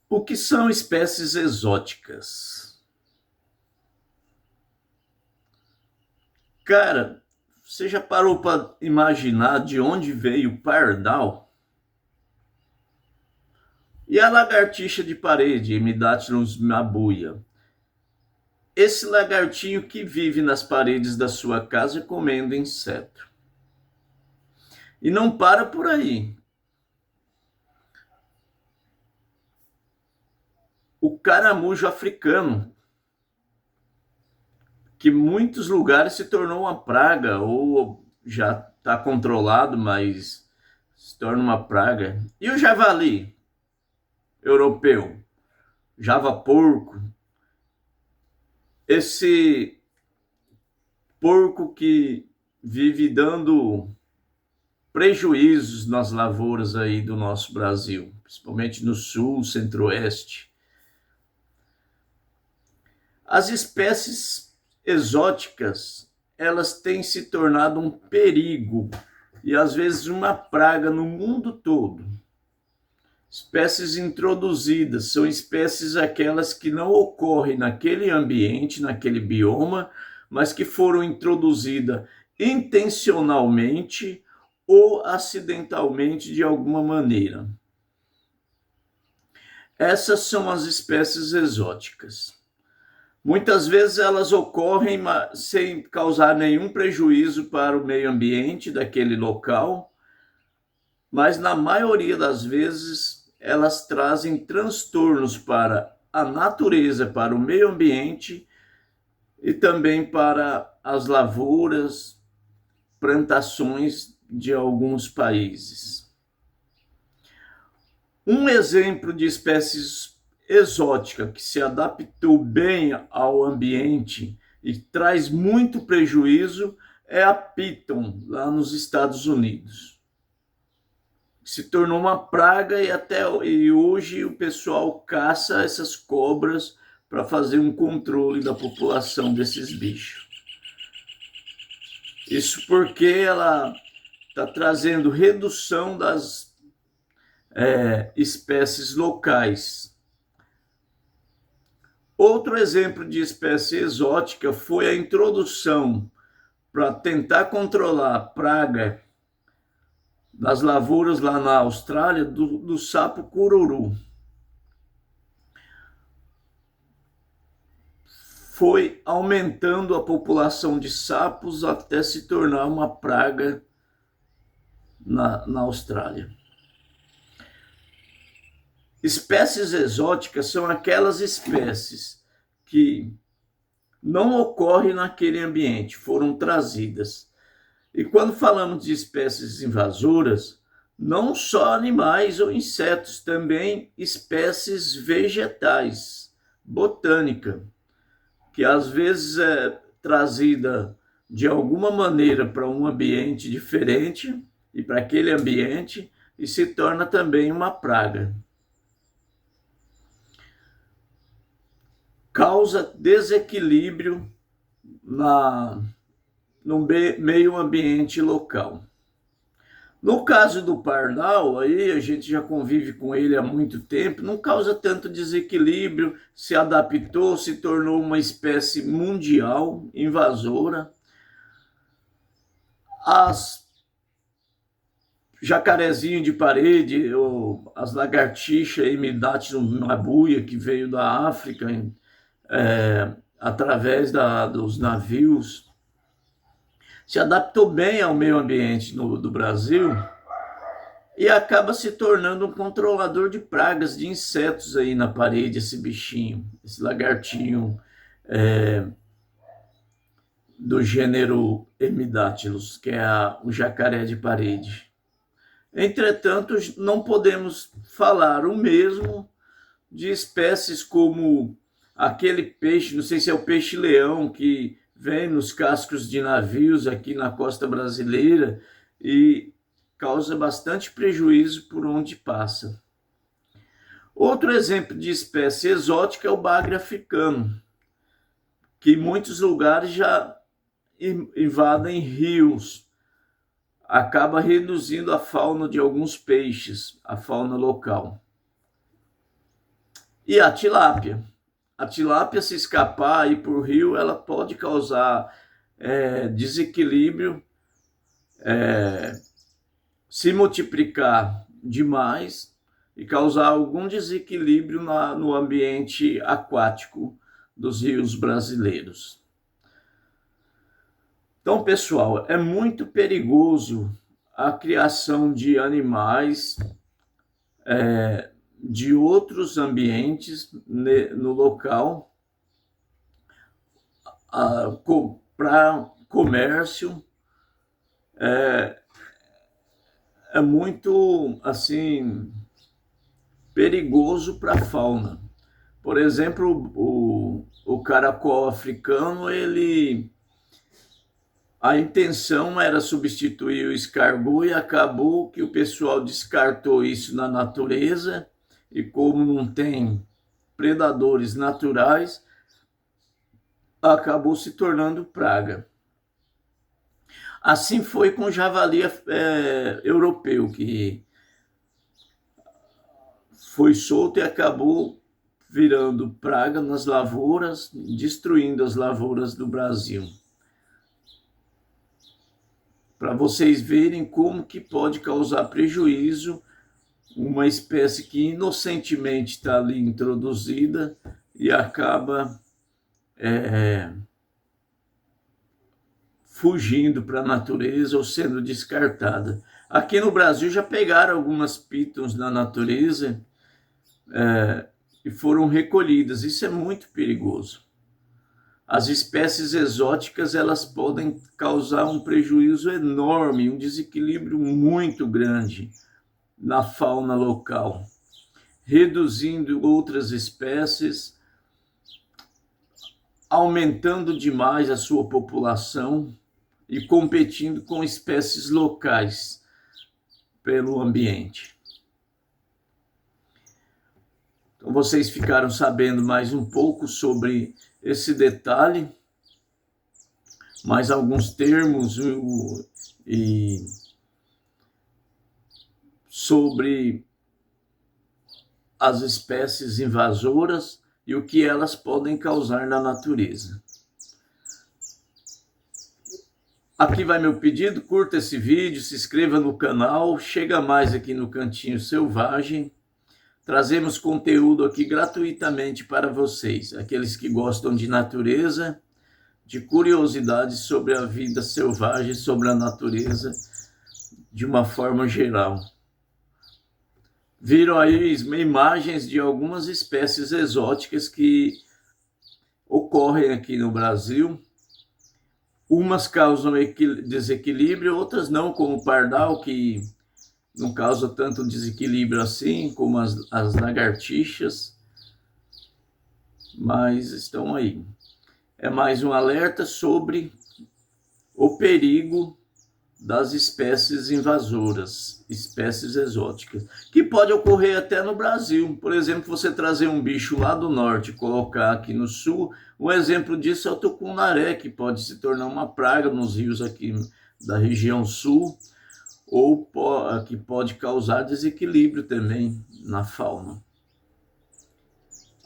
O que são espécies exóticas? Cara, você já parou para imaginar de onde veio o pardal? E a lagartixa de parede, Hemidactylus mabuia? Esse lagartinho que vive nas paredes da sua casa comendo inseto. E não para por aí. O caramujo africano, que em muitos lugares se tornou uma praga, ou já está controlado, mas se torna uma praga. E o javali europeu, java-porco, esse porco que vive dando prejuízos nas lavouras aí do nosso Brasil, principalmente no sul, centro-oeste. As espécies exóticas, elas têm se tornado um perigo e às vezes uma praga no mundo todo. Espécies introduzidas são espécies aquelas que não ocorrem naquele ambiente, naquele bioma, mas que foram introduzidas intencionalmente ou acidentalmente de alguma maneira. Essas são as espécies exóticas. Muitas vezes elas ocorrem sem causar nenhum prejuízo para o meio ambiente daquele local, mas na maioria das vezes elas trazem transtornos para a natureza, para o meio ambiente e também para as lavouras, plantações de alguns países. Um exemplo de espécies exótica que se adaptou bem ao ambiente e traz muito prejuízo é a piton, lá nos Estados Unidos. Se tornou uma praga e hoje o pessoal caça essas cobras para fazer um controle da população desses bichos. Isso porque ela está trazendo redução das espécies locais. Outro exemplo de espécie exótica foi a introdução para tentar controlar a praga das lavouras lá na Austrália do sapo cururu. Foi aumentando a população de sapos até se tornar uma praga na Austrália. Espécies exóticas são aquelas espécies que não ocorrem naquele ambiente, foram trazidas. E quando falamos de espécies invasoras, não só animais ou insetos, também espécies vegetais, botânica, que às vezes é trazida de alguma maneira para um ambiente diferente e para aquele ambiente e se torna também uma praga. Causa desequilíbrio no meio ambiente local. No caso do pardal, aí a gente já convive com ele há muito tempo, não causa tanto desequilíbrio, se adaptou, se tornou uma espécie mundial, invasora. As jacarezinho de parede, ou as lagartixas Hemidactylus mabuia, que veio da África, através dos navios, se adaptou bem ao meio ambiente do Brasil e acaba se tornando um controlador de pragas de insetos aí na parede, esse bichinho, esse lagartinho do gênero Hemidactylus, que é o jacaré de parede. Entretanto, não podemos falar o mesmo de espécies como aquele peixe, não sei se é o peixe-leão, que vem nos cascos de navios aqui na costa brasileira e causa bastante prejuízo por onde passa. Outro exemplo de espécie exótica é o bagre africano, que em muitos lugares já invadem rios, acaba reduzindo a fauna de alguns peixes, a fauna local. E a tilápia. A tilápia, se escapar aí por rio, ela pode causar desequilíbrio, se multiplicar demais e causar algum desequilíbrio no ambiente aquático dos rios brasileiros. Então, pessoal, é muito perigoso a criação de animais de outros ambientes no local para comércio. É muito assim perigoso para a fauna. Por exemplo, o caracol africano, a intenção era substituir o escargot e acabou que o pessoal descartou isso na natureza, e como não tem predadores naturais, acabou se tornando praga. Assim foi com o javali europeu, que foi solto e acabou virando praga nas lavouras, destruindo as lavouras do Brasil. Para vocês verem como que pode causar prejuízo uma espécie que inocentemente está ali introduzida e acaba fugindo para a natureza ou sendo descartada. Aqui no Brasil já pegaram algumas pitons na natureza e foram recolhidas. Isso é muito perigoso. As espécies exóticas, elas podem causar um prejuízo enorme, um desequilíbrio muito grande na fauna local, reduzindo outras espécies, aumentando demais a sua população e competindo com espécies locais pelo ambiente. Então, vocês ficaram sabendo mais um pouco sobre esse detalhe, mais alguns termos e sobre as espécies invasoras e o que elas podem causar na natureza. Aqui vai meu pedido: curta esse vídeo, se inscreva no canal, chega mais aqui no Cantinho Selvagem. Trazemos conteúdo aqui gratuitamente para vocês, aqueles que gostam de natureza, de curiosidades sobre a vida selvagem, sobre a natureza de uma forma geral. Viram aí imagens de algumas espécies exóticas que ocorrem aqui no Brasil. Umas causam desequilíbrio, outras não, como o pardal, que não causa tanto desequilíbrio assim, como as lagartixas, mas estão aí. É mais um alerta sobre o perigo das espécies invasoras, espécies exóticas, que pode ocorrer até no Brasil. Por exemplo, você trazer um bicho lá do norte e colocar aqui no sul. Um exemplo disso é o tucunaré, que pode se tornar uma praga nos rios aqui da região sul, ou que pode causar desequilíbrio também na fauna.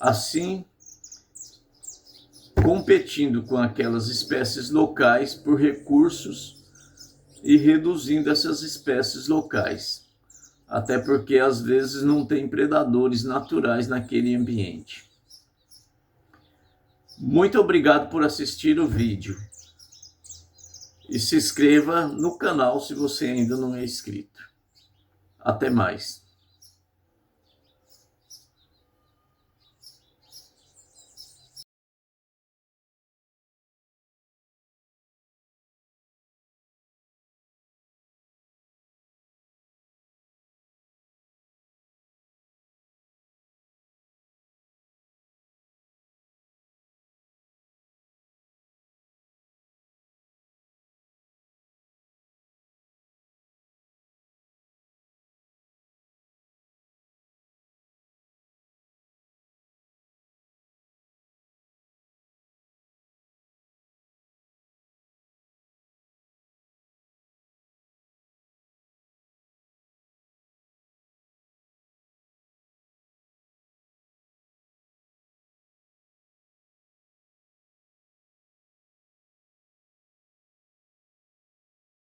Assim, competindo com aquelas espécies locais por recursos e reduzindo essas espécies locais, até porque às vezes não tem predadores naturais naquele ambiente. Muito obrigado por assistir o vídeo. E se inscreva no canal se você ainda não é inscrito. Até mais.